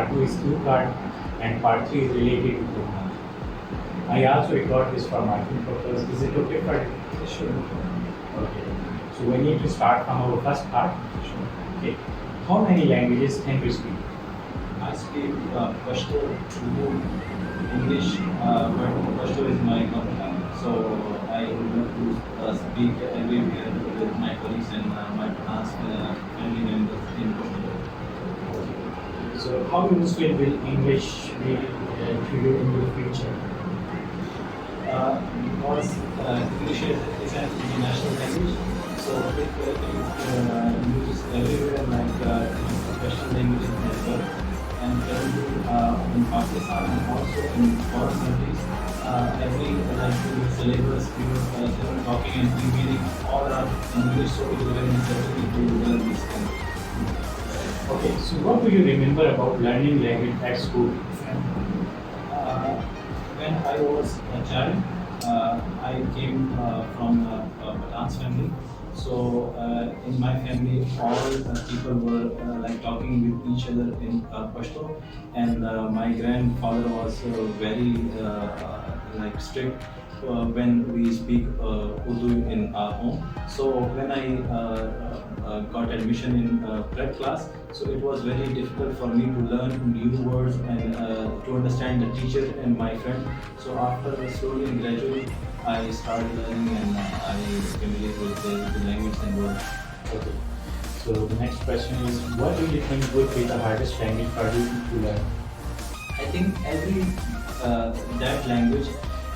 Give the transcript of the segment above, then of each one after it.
part 2 is cue card, and part 3 is related to program. I also record this for marking purpose. Is it okay for you? Sure. Okay. So we need to start from our first part. Sure. Okay. How many languages can we speak? I speak Pashto, Urdu, English, but Pashto is my mother tongue. So I love to speak everywhere with my colleagues and my family members in Pashto. So how useful will English be to you in your future? Because English is an international language, so it is used everywhere like professional languages as well. And currently in Pakistan and also in foreign countries, every syllabus, talking and reading all are in English, so it is very necessary to learn this language. Okay, so what do you remember about learning language at school? When I was a child, I came from a dance family. So in my family, all people were talking with each other in Pashto, and my grandfather was very strict when we speak Urdu in our home. So when I got admission in prep class, so it was very difficult for me to learn new words and to understand the teacher and my friend. So after slowly and gradually, I started learning and I familiar with the language and words. Okay. So the next question is, what do you think would be the hardest language for you to learn? I think every that language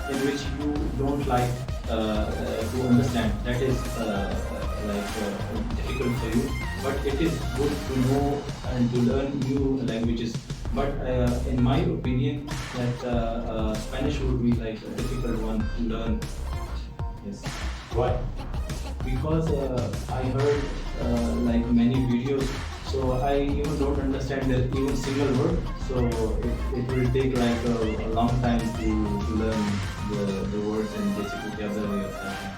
in which you don't like to understand, that is difficult for you. But it is good to know and to learn new languages. But in my opinion, that Spanish would be like a difficult one to learn. Yes. Why? Because I heard many videos, so I even don't understand the even single word. So it will take like a long time to learn the words and basic vocabulary of that language.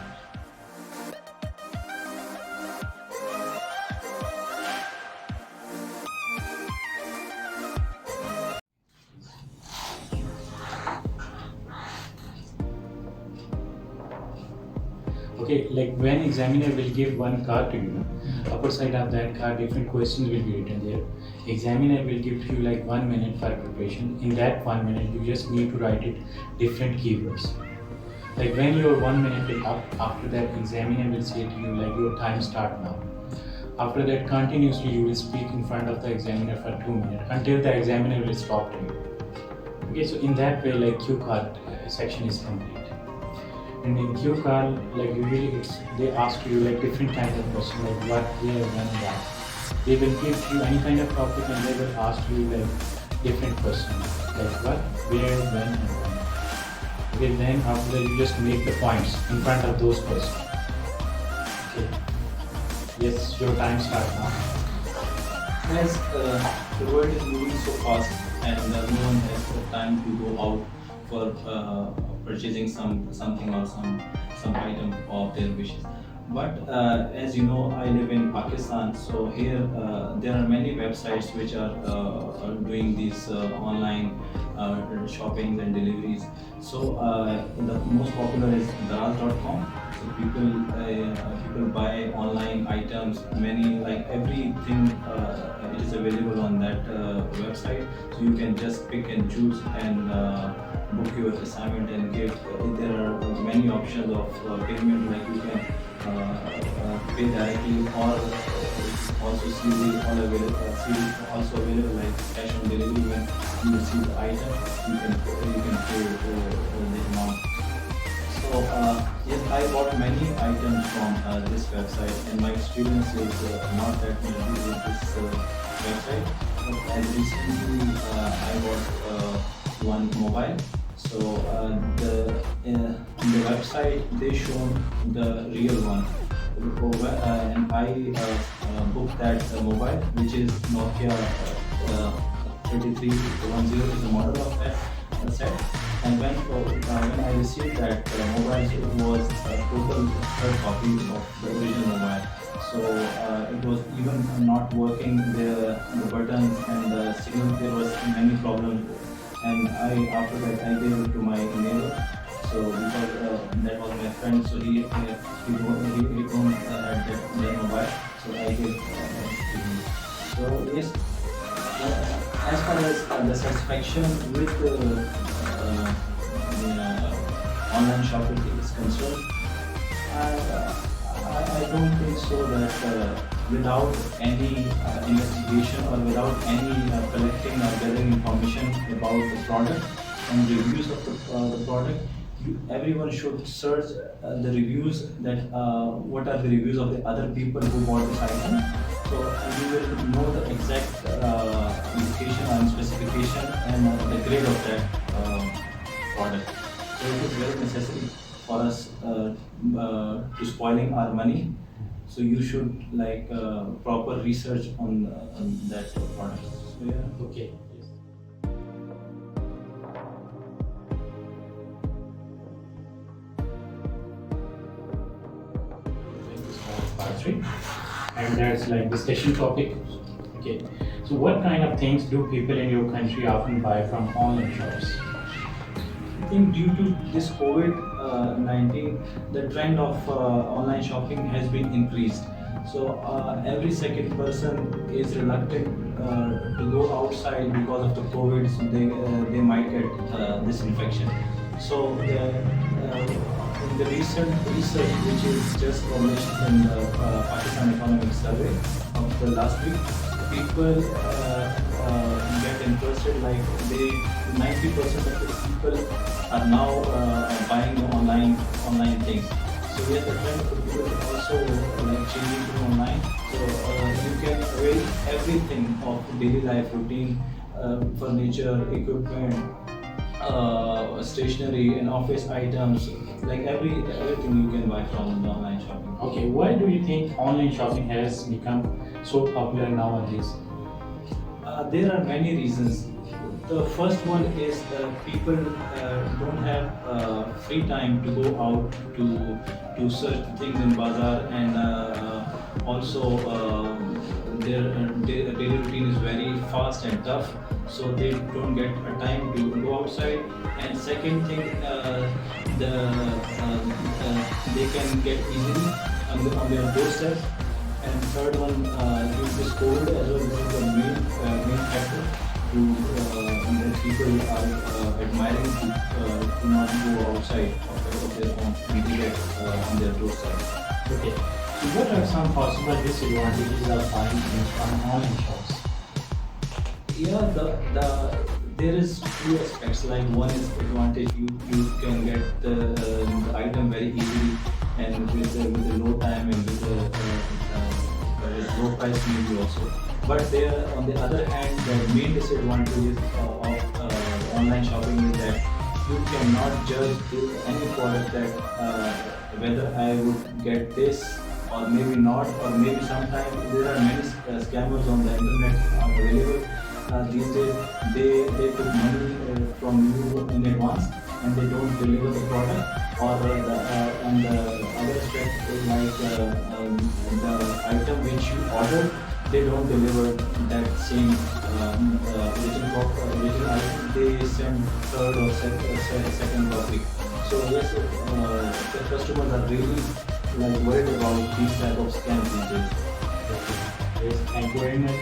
Okay, like when examiner will give one card to you, upper side of that card different questions will be written there. Examiner will give you like 1 minute for preparation. In that 1 minute, you just need to write it different keywords. Like when your 1 minute will up, after that examiner will say to you like your time start now. After that continuously you will speak in front of the examiner for 2 minutes until the examiner will stop to you. Okay, so in that way like cue card section is complete. And in cue card, like usually they ask you like different kinds of questions like what, where, when, that. They will give you any kind of topic and they will ask you like different questions like what, where, when, and when. Okay, then after that you just make the points in front of those questions. Okay. Yes, your time starts now. As the world is moving so fast and no one has the time to go out for purchasing something or some item of their wishes. But as you know, I live in Pakistan, so here there are many websites which are doing these online shopping and deliveries. So the most popular is daraz.com. So people buy online items, many like everything it is available on that website. So you can just pick and choose and book your assignment and give. There are many options of payment, like you can pay directly or also see also available like cash on delivery. When you receive the item, you can pay the amount. So yes, I bought many items from this website, and my experience is not that good with this website. But as recently I bought one mobile. So in the website they show the real one, and I booked that mobile, which is Nokia 3310 is the model of that set. And when I received that mobile, so it was a total third copy of the original mobile. So it was even not working, the buttons and the signal, there was many problems, and after that I gave it to my neighbor. So because that was my friend, so he don't had that mobile, so I gave to him. So yes, as far as the satisfaction with online shopping is concerned, I don't think so that without any investigation or without any collecting or gathering information about the product and reviews of the product, everyone should search the reviews that what are the reviews of the other people who bought this item. So you will know the exact indication and specification and the grade of that product. So it is very necessary for us to spoiling our money. So you should like proper research on that product. So yeah. Okay. Yes. Part 3, and that's like discussion topic. Okay, so what kind of things do people in your country often buy from online shops? I think due to this COVID-19, the trend of online shopping has been increased. So every second person is reluctant to go outside because of the COVID. So they might get this infection. So in the recent research, which is just published in the Pakistan Economic Survey of the last week, people get interested. Like 90% of the people are now buying the online things. So yes, the trend of the people is also like changing to online. So you can avail everything of daily life routine, furniture, equipment, stationery and office items, like everything you can buy from the online shopping. Okay, why do you think online shopping has become so popular nowadays? There are many reasons. The first one is people don't have free time to go out to search things in bazaar, and also their daily routine is very fast and tough, so they don't get a time to go outside. And second thing, they can get easily on their doorstep. And third one, due to this COVID as well, this is the main factor that people are admiring to not go outside of their home and to get on their doorstep. Okay, so what are some possible disadvantages of buying things from online shops? Yeah, there is two aspects. Like one is advantage, you can get the item very easily and with a low time and with a low price maybe also. But there, on the other hand, the main disadvantage of online shopping is that you cannot judge any product that whether I would get this or maybe not, or maybe sometimes there are many scammers on the internet available. These days they took money from you in advance and they don't deliver the product, or and the other aspect is like the item which you ordered, they don't deliver that same original item. They send third or second copy. So yes, the customers are really like worried about these type of scams these days. Okay. Yes, thank you very much.